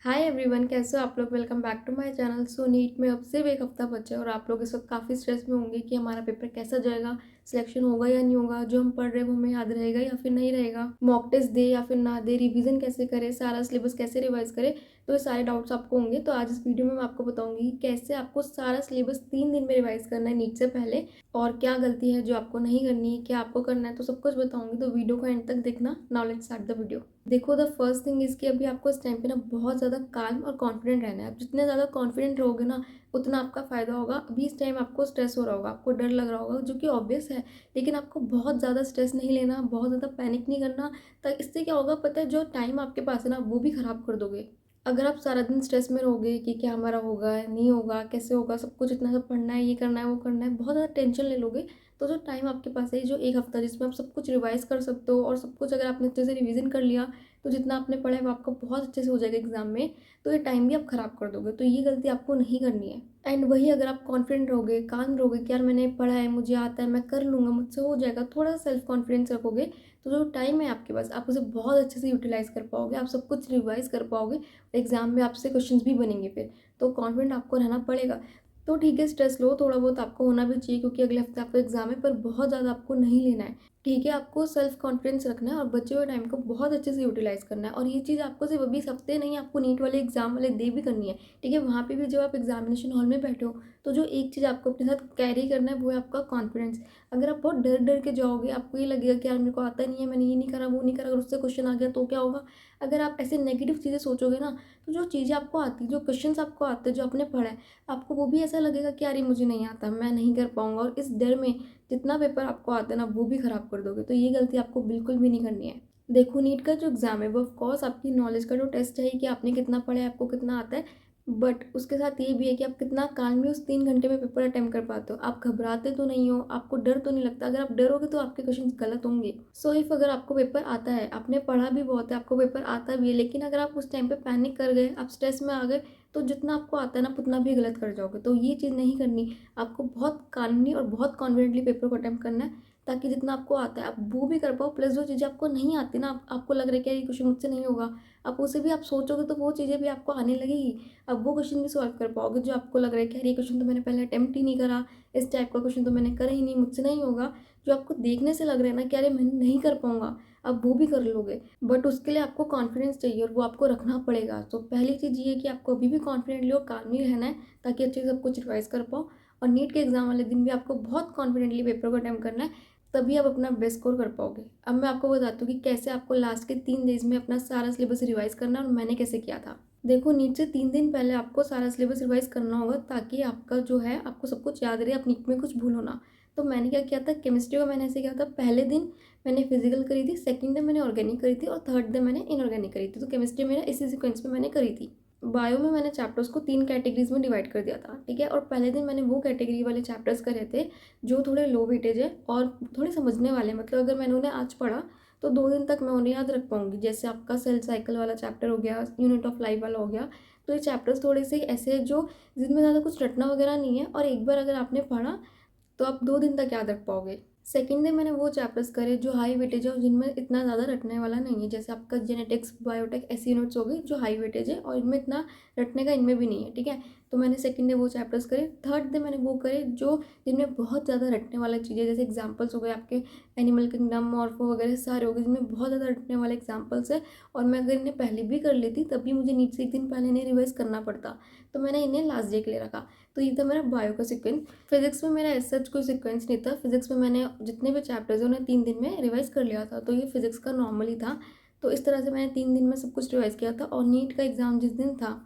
Hi everyone, कैसे हो आप लोग। Welcome back to my channel. So NEET में अब सिर्फ एक हफ्ता बचा है और आप लोग इस वक्त काफ़ी स्ट्रेस में होंगे कि हमारा पेपर कैसा जाएगा, सिलेक्शन होगा या नहीं होगा, जो हम पढ़ रहे हैं वो हमें याद रहेगा या फिर नहीं रहेगा, मॉक टेस्ट दे या फिर ना दे, रिवीजन कैसे करें, सारा सिलेबस कैसे रिवाइज करें। तो ये सारे डाउट्स आपको होंगे। तो आज इस वीडियो में मैं आपको बताऊंगी कि कैसे आपको सारा सिलेबस 3 दिन में रिवाइज करना है नीट से पहले, और क्या गलती है जो आपको नहीं करनी है, क्या आपको करना है, तो सब कुछ बताऊंगी। तो वीडियो को एंड तक देखना। Now let's start the video. देखो, द फर्स्ट थिंग इज़ कि अभी आपको इस टाइम पे ना बहुत ज़्यादा काल्म और कॉन्फिडेंट रहना है। आप जितने ज़्यादा कॉन्फिडेंट रहोगे ना, उतना आपका फ़ायदा होगा। अभी इस टाइम आपको स्ट्रेस हो रहा होगा, आपको डर लग रहा होगा, जो कि ऑब्वियस है। लेकिन आपको बहुत ज़्यादा स्ट्रेस नहीं लेना, बहुत ज़्यादा पैनिक नहीं करना। तक इससे क्या होगा पता है, जो टाइम आपके पास है ना, वो भी ख़राब कर दोगे। अगर आप सारा दिन स्ट्रेस में रहोगे कि क्या हमारा होगा नहीं होगा, कैसे होगा, सब कुछ इतना सब पढ़ना है, ये करना है, वो करना है, बहुत ज़्यादा टेंशन ले लोगे, तो जो टाइम आपके पास है, जो एक हफ्ता जिसमें आप सब कुछ रिवाइज कर सकते हो, और सब कुछ अगर आपने अच्छे से रिवीजन कर लिया, तो जितना आपने पढ़ा है वो आपका बहुत अच्छे से हो जाएगा एग्जाम में। तो ये टाइम भी आप खराब कर दोगे, तो ये गलती आपको नहीं करनी है। एंड वही अगर आप कॉन्फिडेंट रहोगे, काम रहोगे कि यार मैंने पढ़ा है, मुझे आता है, मैं कर लूँगा, मुझसे हो जाएगा, थोड़ा सा सेल्फ कॉन्फिडेंस रखोगे, तो जो टाइम है आपके पास आप उसे बहुत अच्छे से यूटिलाइज कर पाओगे, आप सब कुछ रिवाइज कर पाओगे। एग्जाम में आपसे क्वेश्चंस भी बनेंगे फिर। तो कॉन्फिडेंट आपको रहना पड़ेगा। तो ठीक है, स्ट्रेस लो, थोड़ा बहुत आपको होना भी चाहिए, क्योंकि अगले हफ्ते आपका एग्जाम है, पर बहुत ज़्यादा आपको नहीं लेना है। ठीक है, आपको सेल्फ कॉन्फिडेंस रखना है और बचे हुए टाइम को बहुत अच्छे से यूटिलाइज करना है। और ये चीज़ आपको सिर्फ अभी इस हफ्ते नहीं, आपको नीट वाले एग्जाम वाले डे भी करनी है। ठीक है, वहाँ पे भी जब आप एग्जामिनेशन हॉल में बैठे हो, तो जो एक चीज़ आपको अपने साथ कैरी करना है वो है आपका कॉन्फिडेंस। अगर आप बहुत डर डर के जाओगे, आपको ये लगेगा कि यार मेरे को आता नहीं है, मैंने ये नहीं करा, वो नहीं करा, अगर उससे क्वेश्चन आ गया तो क्या होगा। अगर आप ऐसे नेगेटिव चीज़ें सोचोगे ना, तो जो चीज़ें आपको आती, जो क्वेश्चंस आपको आते हैं, जो आपने पढ़ा है, आपको वो भी ऐसा लगेगा कि यार ये मुझे नहीं आता, मैं नहीं कर पाऊंगा, और इस डर में जितना पेपर आपको आता है ना, वो भी ख़राब कर दोगे। तो ये गलती आपको बिल्कुल भी नहीं करनी है। देखो, नीट का जो एग्ज़ाम है वो ऑफकोर्स आपकी नॉलेज का जो टेस्ट है कि आपने कितना पढ़ा है, आपको कितना आता है। बट उसके साथ ये भी है कि आप कितना काल्मली उस 3 घंटे में पेपर अटेम्प्ट कर पाते हो। आप घबराते तो नहीं हो, आपको डर तो नहीं लगता। अगर आप डरोगे तो आपके क्वेश्चन गलत होंगे। सो इफ़ अगर आपको पेपर आता है, आपने पढ़ा भी बहुत है, आपको पेपर आता भी है, लेकिन अगर आप उस टाइम पे पैनिक कर गए, आप स्ट्रेस में आ गए, तो जितना आपको आता है ना, उतना भी गलत कर जाओगे। तो ये चीज़ नहीं करनी। आपको बहुत कामली और बहुत कॉन्फिडेंटली पेपर को अटेम्प्ट करना है, ताकि जितना आपको आता है आप वो भी कर पाओ। प्लस जो चीज़ें आपको नहीं आती ना, आपको लग रहा है कि ये क्वेश्चन मुझसे नहीं होगा, आप उसे भी आप सोचोगे तो वो चीज़ें भी आपको आने लगेगी। अब वो क्वेश्चन भी सॉल्व कर पाओगे जो आपको लग रहा है कि यार ये क्वेश्चन तो मैंने पहले अटेम्प्ट ही नहीं करा, इस टाइप का क्वेश्चन तो मैंने करा ही नहीं, मुझसे नहीं होगा। जो आपको देखने से लग रहा है ना कि अरे मैं नहीं कर पाऊंगा, आप वो भी कर लोगे। बट उसके लिए आपको कॉन्फिडेंस चाहिए और वो आपको रखना पड़ेगा। तो पहली चीज़ ये है कि आपको अभी भी कॉन्फिडेंटली और कामली रहना है, ताकि अच्छे से सब कुछ रिवाइज कर पाओ। और नीट के एग्जाम वाले दिन भी आपको बहुत कॉन्फिडेंटली पेपर को अटेम्प्ट करना है, तभी आप अपना बेस्ट स्कोर कर पाओगे। अब मैं आपको बताती हूँ कि कैसे आपको लास्ट के 3 डेज में अपना सारा सिलेबस रिवाइज करना है, और मैंने कैसे किया था। देखो, नीट से 3 दिन पहले आपको सारा सिलेबस रिवाइज करना होगा, ताकि आपका जो है आपको सब कुछ याद रहे, आप नीट में कुछ भूलो ना। तो मैंने क्या किया था, केमिस्ट्री का मैंने ऐसे किया था, पहले दिन मैंने फिजिकल करी थी, सेकंड डे मैंने ऑर्गेनिक करी थी, और थर्ड डे मैंने इनऑर्गेनिक करी थी। तो केमिस्ट्री मेरा इसी सिक्वेंस में मैंने करी थी। बायो में मैंने चैप्टर्स को 3 कैटेगरीज में डिवाइड कर दिया था। ठीक है, और पहले दिन मैंने वो कैटेगरी वाले चैप्टर्स करे थे जो थोड़े लो वेटेज है और थोड़े समझने वाले हैं। मतलब अगर मैंने उन्हें आज पढ़ा, तो 2 दिन तक मैं उन्हें याद रख पाऊंगी। जैसे आपका सेल साइकिल वाला चैप्टर हो गया, यूनिट ऑफ लाइफ वाला हो गया। तो ये चैप्टर्स थोड़े से ऐसे हैं जो जिनमें ज़्यादा कुछ रटना वगैरह नहीं है, और एक बार अगर आपने पढ़ा तो आप 2 दिन तक याद रख पाओगे। सेकेंड डे मैंने वो चैप्टर्स करे जो हाई वेटेज है और जिनमें इतना ज़्यादा रटने वाला नहीं है। जैसे आपका जेनेटिक्स, बायोटेक, ऐसी यूनिट्स हो गई जो हाई वेटेज है और इनमें इतना रटने का इनमें भी नहीं है। ठीक है, तो मैंने सेकेंड डे वो चैप्टर्स करे। थर्ड डे मैंने वो करे जो जिनमें बहुत ज़्यादा रटने वाला चीज़ें, जैसे एग्जाम्पल्स हो गए आपके एनिमल किंगडम, मॉर्फो वगैरह सारे हो गए, जिनमें बहुत ज़्यादा रटने वाले एग्जाम्पल्स है। और मैं अगर इन्हें पहले भी कर लेती, तभी मुझे नीट से एक दिन पहले इन्हें रिवाइज करना पड़ता। तो मैंने इन्हें लास्ट डे के लिए रखा। तो ये था मेरा बायो का सिक्वेंस। फिजिक्स में मेरा ऐसा कोई सिक्वेंस नहीं था। फिजिक्स में मैंने जितने भी चैप्टर्स हैं उन्हें 3 दिन में रिवाइज कर लिया था। तो ये फिजिक्स का नॉर्मल ही था। तो इस तरह से मैंने 3 दिन में सब कुछ रिवाइज किया था। और नीट का एग्ज़ाम जिस दिन था,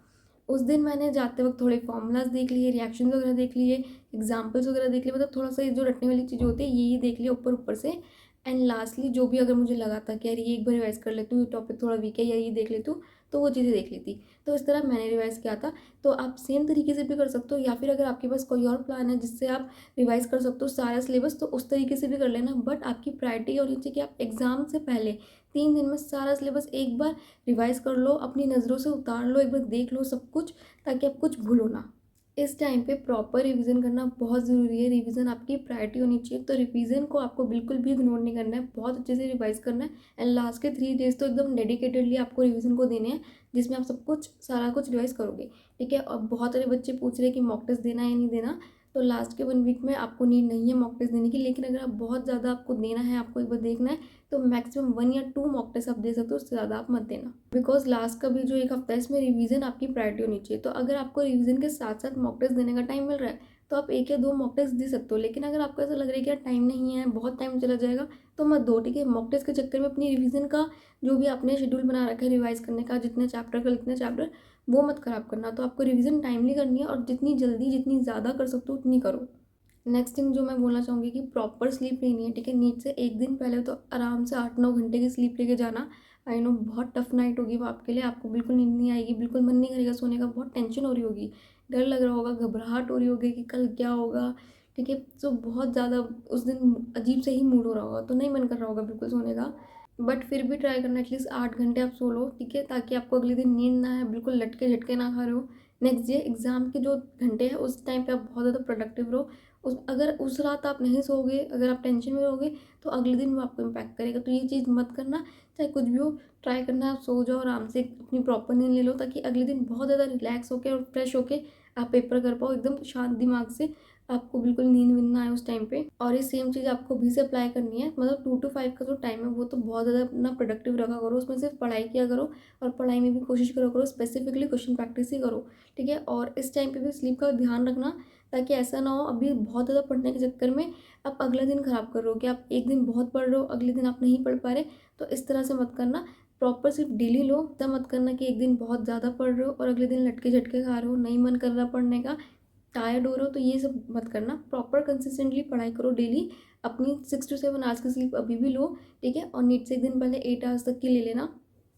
उस दिन मैंने जाते वक्त थोड़े फॉर्मूलाज देख लिए, रिएक्शन वगैरह देख लिए, एग्जाम्पल्स वगैरह देख लिए। मतलब थोड़ा सा ये जो रटने वाली चीज़ होती है ये देख लिया ऊपर ऊपर से। एंड लास्टली जो भी अगर मुझे लगा था कि यार ये एक बार रिवाइज कर लेती हूँ, ये टॉपिक थोड़ा वीक है, या ये देख लेती हूँ, तो वो चीज़ें देख ली थी। तो इस तरह मैंने रिवाइज किया था। तो आप सेम तरीके से भी कर सकते हो, या फिर अगर आपके पास कोई और प्लान है जिससे आप रिवाइज कर सकते हो सारा सिलेबस, तो उस तरीके से भी कर लेना। बट आपकी प्रायोरिटी होनी चाहिए कि आप एग्जाम से पहले 3 दिन में सारा सिलेबस एक बार रिवाइज कर लो, अपनी नज़रों से उतार लो, एक बार देख लो सब कुछ, ताकि आप कुछ भूलो ना। इस टाइम पे प्रॉपर रिवीजन करना बहुत ज़रूरी है। रिवीजन आपकी प्रायोरिटी होनी चाहिए, तो रिवीजन को आपको बिल्कुल भी इग्नोर नहीं करना है, बहुत अच्छे से रिवाइज करना है। एंड लास्ट के 3 डेज़ तो एकदम डेडिकेटेडली आपको रिवीजन को देने हैं, जिसमें आप सब कुछ सारा कुछ रिवाइज करोगे, ठीक है। और बहुत सारे बच्चे पूछ रहे हैं कि मॉक टेस्ट देना है या नहीं देना, तो लास्ट के 1 वीक में आपको नीड नहीं है मॉक टेस्ट देने की। लेकिन अगर आप बहुत ज़्यादा आपको देना है, आपको एक बार देखना है, तो मैक्सिमम 1 या 2 मॉक टेस्ट आप दे सकते हो, उससे ज़्यादा आप मत देना। बिकॉज लास्ट का भी जो 1 हफ्ता है, इसमें रिवीजन आपकी प्रायोरिटी होनी चाहिए। तो अगर आपको रिवीजन के साथ साथ मॉक टेस्ट देने का टाइम मिल रहा है, तो आप 1 या 2 मॉक टेस्ट दे सकते हो। लेकिन अगर आपको ऐसा लग रहा है कि यार टाइम नहीं है, बहुत टाइम चला जाएगा, तो मत दो, ठीक है। मॉक टेस्ट के चक्कर में अपनी रिवीजन का जो भी आपने शेड्यूल बना रखा है रिवाइज करने का, जितने चैप्टर का जितने चैप्टर, वो मत खराब करना। तो आपको रिवीजन टाइमली करनी है, और जितनी जल्दी जितनी ज़्यादा कर सकते हो उतनी करो। नेक्स्ट थिंग जो मैं बोलना चाहूँगी कि प्रॉपर स्लीप लेनी है, ठीक है। नींद से 1 दिन पहले तो आराम से 8-9 घंटे की स्लीप लेके जाना। आई नो बहुत टफ नाइट होगी वो आपके लिए, आपको बिल्कुल नींद नहीं आएगी, बिल्कुल मन नहीं करेगा सोने का, बहुत टेंशन हो रही होगी, डर लग रहा होगा, घबराहट हो रही होगी कि कल क्या होगा, ठीक है। तो बहुत ज़्यादा उस दिन अजीब से ही मूड हो रहा होगा, तो नहीं मन कर रहा होगा बिल्कुल सोने का। बट फिर भी ट्राई करना, एटलीस्ट 8 घंटे आप सो लो, ठीक है, ताकि आपको अगले दिन नींद ना आए, बिल्कुल लटके झटके ना खा रहे हो। नेक्स्ट डे एग्ज़ाम के जो घंटे हैं उस टाइम पे आप बहुत ज़्यादा प्रोडक्टिव रहो। अगर उस रात आप नहीं सोओगे, अगर आप टेंशन में रहोगे, तो अगले दिन वो आपको इम्पैक्ट करेगा। तो ये चीज़ मत करना, चाहे कुछ भी हो, ट्राई करना आप सो जाओ आराम से, अपनी प्रॉपर नींद ले लो, ताकि अगले दिन बहुत ज़्यादा रिलैक्स होके और फ्रेश होके आप पेपर कर पाओ एकदम शांत दिमाग से, आपको बिल्कुल नींद वींद ना आए उस टाइम पे। और ये सेम चीज़ आपको भी से अप्लाई करनी है, मतलब 2 to 5 का जो टाइम है वो तो बहुत ज़्यादा अपना प्रोडक्टिव रखा करो, उसमें सिर्फ पढ़ाई किया करो, और पढ़ाई में भी कोशिश करा करो स्पेसिफिकली क्वेश्चन प्रैक्टिस ही करो, ठीक है। और इस टाइम पे भी स्लीप का ध्यान रखना, ताकि ऐसा ना हो अभी बहुत ज़्यादा पढ़ने के चक्कर में आप अगला दिन ख़राब कर रहे हो, कि आप एक दिन बहुत पढ़ रहे हो, अगले दिन आप नहीं पढ़ पा रहे। तो इस तरह से मत करना, प्रॉपर सिर्फ डेली लो, तब मत करना कि एक दिन बहुत ज़्यादा पढ़ रहे हो और अगले दिन लटके झटके खा रहे हो, नहीं मन कर रहा पढ़ने का, टायर्ड हो रहे हो, तो ये सब मत करना। प्रॉपर कंसिस्टेंटली पढ़ाई करो डेली, अपनी 6 to 7 आवर्स की स्लीप अभी भी लो, ठीक है। और नीट से एक दिन पहले 8 आवर्स तक की ले लेना।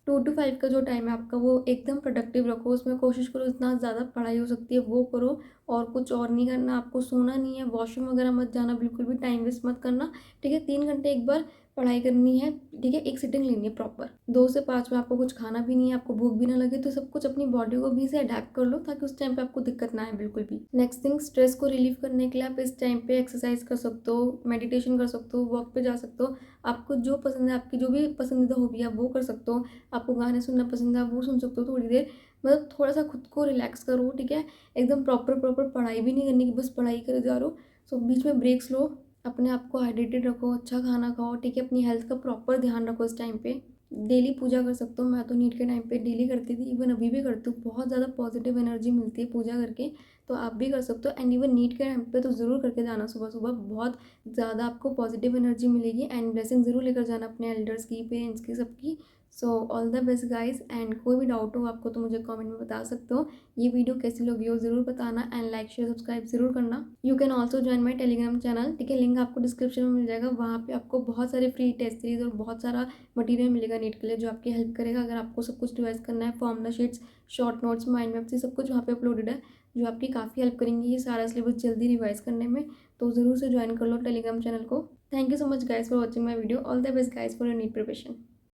2 to 5 का जो टाइम है आपका, वो एकदम प्रोडक्टिव रखो, उसमें कोशिश करो जितना ज़्यादा पढ़ाई हो सकती है वो करो, और कुछ और नहीं करना, आपको सोना नहीं है, वॉशरूम वगैरह मत जाना, बिल्कुल भी टाइम वेस्ट मत करना, ठीक है। 3 घंटे एक बार पढ़ाई करनी है, ठीक है, एक सिटिंग लेनी है प्रॉपर। 2 से 5 में आपको कुछ खाना भी नहीं है, आपको भूख भी ना लगे, तो सब कुछ अपनी बॉडी को भी से अडेप्ट कर लो, ताकि उस टाइम पे आपको दिक्कत ना आए बिल्कुल भी। नेक्स्ट थिंग, स्ट्रेस को रिलीव करने के लिए आप इस टाइम पे एक्सरसाइज कर सकते हो, मेडिटेशन कर सकते हो, वॉक पे जा सकते हो, आपको जो पसंद है, आपकी जो भी पसंदीदा हॉबी है वो कर सकते हो। आपको गाने सुनना पसंद है, वो सुन सकते हो थोड़ी देर, मतलब थोड़ा सा खुद को रिलैक्स करो, ठीक है। एकदम प्रॉपर पढ़ाई भी नहीं करनी कि बस पढ़ाई करे जा रहे हो। सो बीच में ब्रेक्स लो, अपने आप को हाइड्रेटेड रखो, अच्छा खाना खाओ, ठीक है। अपनी हेल्थ का प्रॉपर ध्यान रखो इस टाइम पे। डेली पूजा कर सकते हो, मैं तो नीट के टाइम पे डेली करती थी, इवन अभी भी करती हूँ, बहुत ज़्यादा पॉजिटिव एनर्जी मिलती है पूजा करके, तो आप भी कर सकते हो। एंड इवन नीट के टाइम पे तो ज़रूर करके जाना सुबह सुबह, बहुत ज़्यादा आपको पॉजिटिव एनर्जी मिलेगी, एंड ब्लेसिंग ज़रूर लेकर जाना अपने एल्डर्स की, पेरेंट्स की, सबकी। So all the best guys, and कोई भी डाउट हो आपको तो मुझे कमेंट में बता सकते हो। ये वीडियो कैसी लगी हो ज़रूर बताना, एंड लाइक शेयर सब्सक्राइब ज़रूर करना। You can also join my Telegram channel, ठीक है, लिंक आपको डिस्क्रिप्शन में मिल जाएगा। वहाँ पे आपको बहुत सारे फ्री टेस्ट सीरीज और बहुत सारा मटेरियल मिलेगा नीट के लिए, जो आपकी हेल्प करेगा। अगर आपको सब कुछ रिवाइज करना है, formula sheets, short notes, mind maps, सब कुछ वहाँ पे अपलोडेड है, जो आपकी काफ़ी हेल्प करेंगी ये सारा सिलेबस जल्दी रिवाइज करने में। तो ज़रूर से ज्वाइन कर लो टेलीग्राम चैनल को। Thank you so much guys for watching my video. All the best guys for your NEET preparation.